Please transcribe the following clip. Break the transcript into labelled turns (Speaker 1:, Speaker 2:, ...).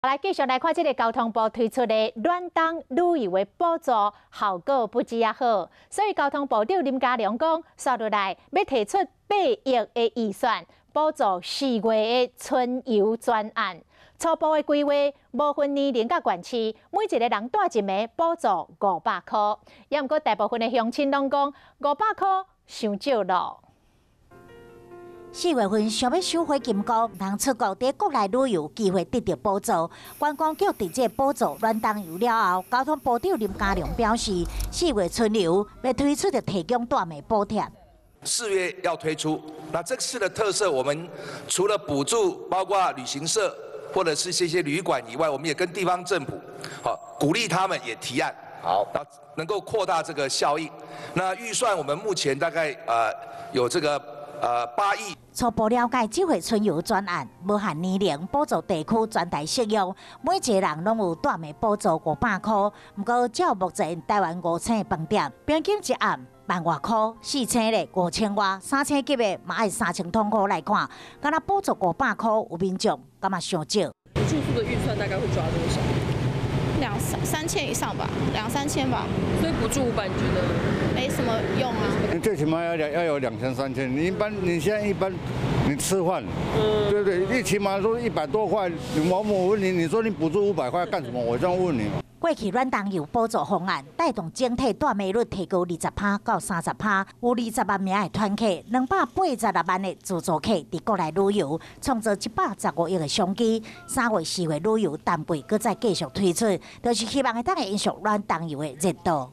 Speaker 1: 来继续来看这个交通部推出的暖冬旅游的补助，效果不止也好。所以交通部长林佳龙讲，接落来要提出8亿的预算，补助4月的春游专案。初步的规划，无分年龄甲县市，每一个人带一枚补助500块。也毋过大部分的乡亲拢讲500块伤少咯。
Speaker 2: 4月份想要收回金国，通出国伫国内旅游机会得到补助。观光局伫这补助暖冬游了后，交通部长林佳龙表示，4月春游要推出的提供大枚补贴。
Speaker 3: 4月要推出，那这次的特色，我们除了补助，包括旅行社或者是这些旅馆以外，我们也跟地方政府，鼓励他们也提案，能够扩大这个效应。那预算我们目前大概有这个8亿。
Speaker 2: 初步了解，这回春游专案无限年龄，补助地区全台适用，每一个人拢有大枚补助500块。不过，照目前台湾5星的饭店，平均一暗10000外块，4星的5000外，3星级的嘛要3000多块来看。敢若补助500块，有民众感觉伤少。
Speaker 4: 住宿的预算大概会抓多少
Speaker 5: ？3000以上吧，2、3千吧。
Speaker 4: 所以补助500，你觉得
Speaker 5: 没什么用啊？
Speaker 6: 你最起码要有2000、3000。你现在一般，你吃饭，对不对？你起码说100多块。我问你，你说你补助500块干什么？我这样问你嘛。
Speaker 2: 过去暖冬游补助方案带动整体大枚率提高20%到30%，有20万名的团客，286万的自助客伫国内旅游，创造115亿的商机。3月、4月旅游淡季，搁再继续推出，就是希望会当延续暖冬游的热度。